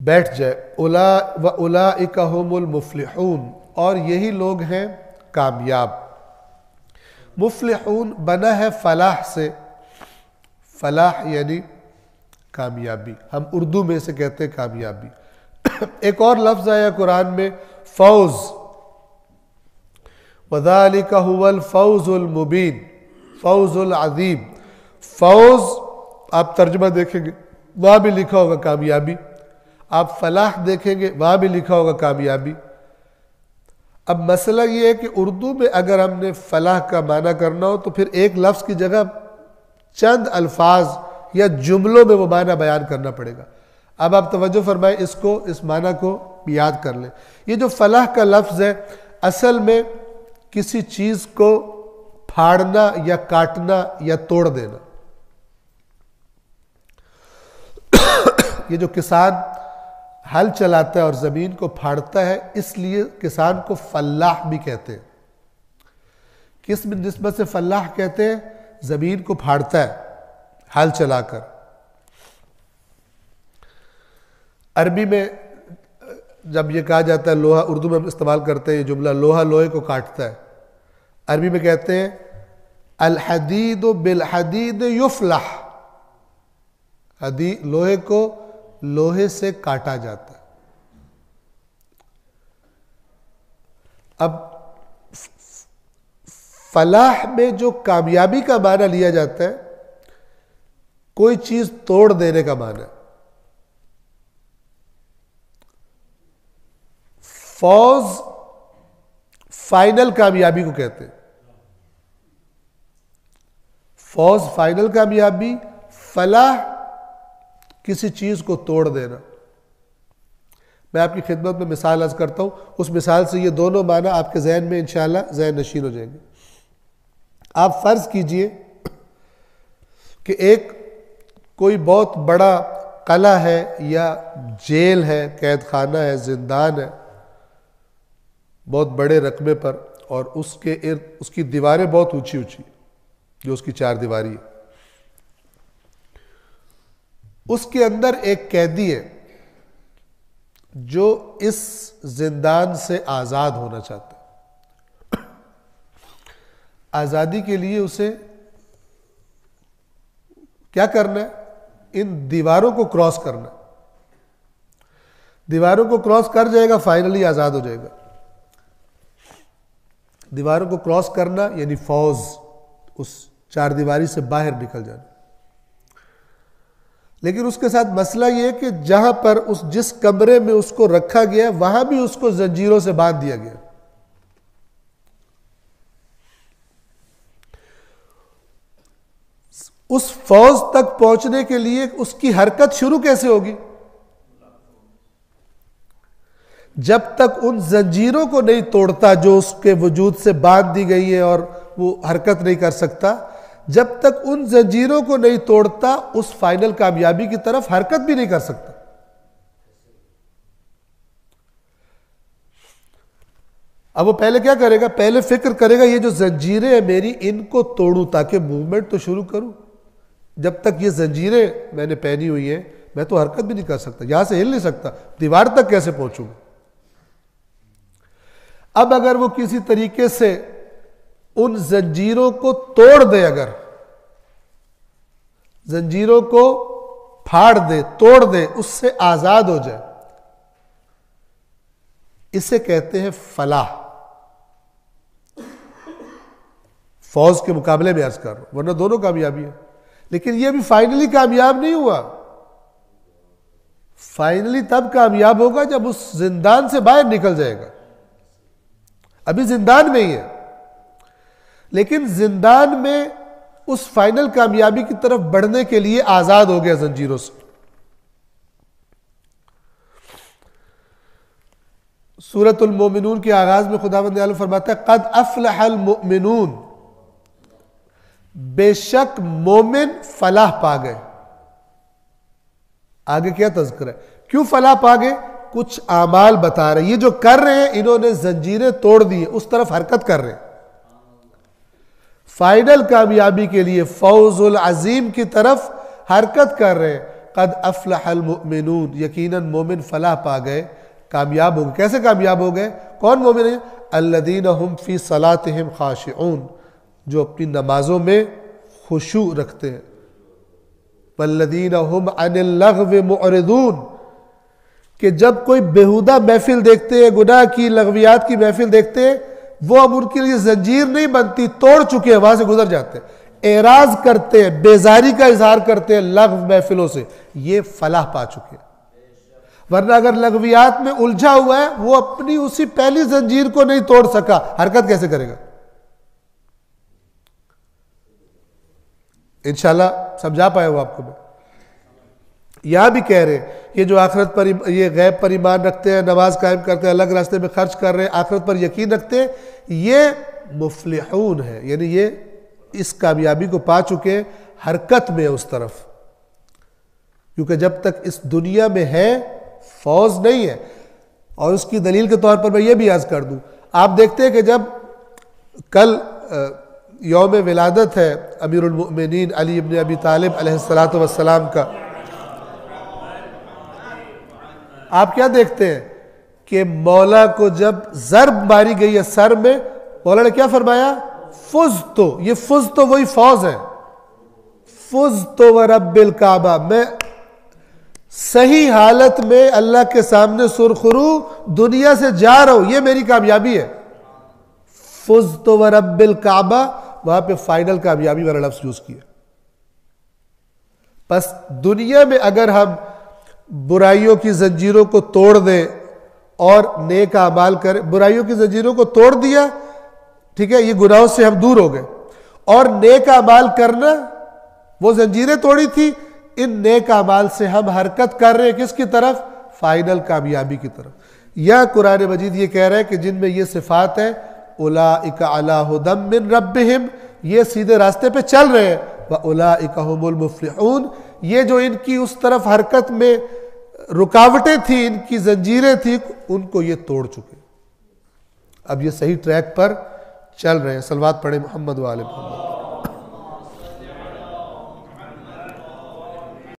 बैठ जाए। उलाइका हुमुल मुफ्लिहून, और यही लोग हैं कामयाब। मुफ्लिहून बना है फलाह से, फलाह यानी कामयाबी, हम उर्दू में से कहते हैं कामयाबी। एक और लफ्ज आया कुरान में फौज, वज़ालिका हुवल फौजुल मुबीन, फौजुल अज़ीम। फौज आप तर्जुमा देखेंगे वहां भी लिखा होगा कामयाबी, आप फलाह देखेंगे वहां भी लिखा होगा कामयाबी। अब मसला ये है कि उर्दू में अगर हमने फलाह का माना करना हो तो फिर एक लफ्ज की जगह चंद अल्फाज या जुमलों में वो माना बयान करना पड़ेगा। अब आप तवज्जो फरमाएं, इसको, इस माना को याद कर लें। ये जो फलाह का लफ्ज है असल में किसी चीज को फाड़ना या काटना या तोड़ देना। ये जो किसान हल चलाता है और जमीन को फाड़ता है, इसलिए किसान को फल्लाह भी कहते हैं। किस निस्बत से फल्लाह कहते हैं? जमीन को फाड़ता है हल चलाकर। अरबी में जब ये कहा जाता है लोहा, उर्दू में हम इस्तेमाल करते हैं ये जुमला, लोहा लोहे को काटता है। अरबी में कहते हैं अल हदीद बिल हदीद युफलाह, लोहे को लोहे से काटा जाता है। अब फलाह में जो कामयाबी का माना लिया जाता है, कोई चीज तोड़ देने का माना। फौज फाइनल कामयाबी को कहते हैं, फौज फाइनल कामयाबी, फलाह किसी चीज को तोड़ देना। मैं आपकी खिदमत में मिसाल अर्ज करता हूं, उस मिसाल से ये दोनों माना आपके जहन में इंशाअल्लाह ज़हन नशीन हो जाएंगे। आप फर्ज कीजिए कि एक कोई बहुत बड़ा कला है या जेल है, कैद खाना है, जिंदान है बहुत बड़े रकबे पर, और उसके इर्द उसकी दीवारें बहुत ऊंची ऊंची, जो उसकी चार दीवारी है। उसके अंदर एक कैदी है जो इस जिंदान से आजाद होना चाहता है। आजादी के लिए उसे क्या करना है? इन दीवारों को क्रॉस करना है। दीवारों को क्रॉस कर जाएगा, फाइनली आजाद हो जाएगा। दीवारों को क्रॉस करना यानी फौज, उस चार दीवारी से बाहर निकल जाना। लेकिन उसके साथ मसला यह है कि जहां पर जिस कमरे में उसको रखा गया वहां भी उसको जंजीरों से बांध दिया गया। उस फौज तक पहुंचने के लिए उसकी हरकत शुरू कैसे होगी? जब तक उन जंजीरों को नहीं तोड़ता जो उसके वजूद से बांध दी गई है और वो हरकत नहीं कर सकता, जब तक उन जंजीरों को नहीं तोड़ता उस फाइनल कामयाबी की तरफ हरकत भी नहीं कर सकता। अब वो पहले क्या करेगा? पहले फिक्र करेगा ये जो जंजीरें हैं मेरी, इनको तोड़ूं ताकि मूवमेंट तो शुरू करूं। जब तक ये जंजीरें मैंने पहनी हुई हैं मैं तो हरकत भी नहीं कर सकता, यहां से हिल नहीं सकता, दीवार तक कैसे पहुंचूंगा? अब अगर वो किसी तरीके से उन जंजीरों को तोड़ दे, अगर जंजीरों को फाड़ दे, तोड़ दे, उससे आजाद हो जाए, इसे कहते हैं फलाह। फौज के मुकाबले में अर्ज कर रहा हूं, वरना दोनों कामयाबी है। लेकिन यह भी फाइनली कामयाब नहीं हुआ। फाइनली तब कामयाब होगा जब उस जिंदान से बाहर निकल जाएगा। अभी जिंदान में ही है, लेकिन जिंदान में उस फाइनल कामयाबी की तरफ बढ़ने के लिए आजाद हो गया जंजीरों से। सूरतुल मोमिनून के आगाज में खुदावंद आलम फरमाता है कद अफलहल मोमिनून, बेशक मोमिन फलाह पा गए। आगे क्या तज़किरा है? क्यों फलाह पा गए? कुछ आमाल बता रहे, ये जो कर रहे हैं इन्होंने जंजीरें तोड़ दी, उस तरफ हरकत कर रहे हैं। फाइनल कामयाबी के लिए फौजुल अजीम की तरफ हरकत कर रहे हैं। कद अफ़लहल मुमिनून, यकीनन मोमिन फलाह पा गए, कामयाब हो गए। कैसे कामयाब हो गए? कौन मोमिन है? अल्लदीन हुम फी सलातिहिम खाशिऊन, जो अपनी नमाजों में खुशू रखते हैं। वल्लदीन हुम अनिल लग़्व मुअरिदून, कि जब कोई बेहुदा महफिल देखते हैं, गुनाह की लग़वियात की महफिल देखते हैं, वो अब उनके लिए जंजीर नहीं बनती, तोड़ चुके हैं, वहां से गुजर जाते हैं, एराज करते हैं, बेजारी का इजहार करते हैं लग़्व महफिलों से, ये फलाह पा चुके हैं। वरना अगर लग़वियात में उलझा हुआ है, वो अपनी उसी पहली जंजीर को नहीं तोड़ सका, हरकत कैसे करेगा? इंशाल्लाह समझा पाया वो आपको मैं। यहां भी कह रहे हैं ये जो आखिरत पर, ये गैब पर ईमान रखते हैं, नमाज कायम करते हैं, अलग रास्ते में खर्च कर रहे हैं, आखिरत पर यकीन रखते हैं, ये मुफ्लिहून है, यानी ये इस कामयाबी को पा चुके, हरकत में उस तरफ। क्योंकि जब तक इस दुनिया में है फौज नहीं है। और उसकी दलील के तौर पर मैं ये भी अर्ज कर दूं, आप देखते हैं कि जब कल यौम विलादत है अमीरुल मोमिनीन अली इब्न अबी तालिब अलैहिस्सलातु वस्सलाम का, आप क्या देखते हैं कि मौला को जब ज़र्ब मारी गई है सर में, मौला ने क्या फरमाया? फुज तो, ये फुज तो वही फौज है, फुज तो व रब्बिल काबा, मैं सही हालत में अल्लाह के सामने सुरखुरू दुनिया से जा रहा हूं, ये मेरी कामयाबी है। फुज तो व रब्बिल काबा, वहां पे फाइनल कामयाबी वाला लफ्ज यूज किया। बस दुनिया में अगर हम बुराइयों की जंजीरों को तोड़ दें और नेक अमाल करें, बुराइयों की जंजीरों को तोड़ दिया, ठीक है, ये गुनाहों से हम दूर हो गए, और नेक अमाल करना, वो जंजीरें तोड़ी थी, इन नेक अमाल से हम हरकत कर रहे हैं किसकी तरफ? फाइनल कामयाबी की तरफ। यह कुरान मजीद ये कह रहा है कि जिनमें ये सिफात है, उलाइका अला हुदम मिन रब्बिहिम, ये सीधे रास्ते पे चल रहे हैं, व उलाइका हुमुल मुफ्लिहून, ये जो इनकी उस तरफ हरकत में रुकावटें थी, इनकी जंजीरें थी, उनको ये तोड़ चुके, अब ये सही ट्रैक पर चल रहे हैं। सलवात पढ़े मोहम्मद वाले मोहम्मद।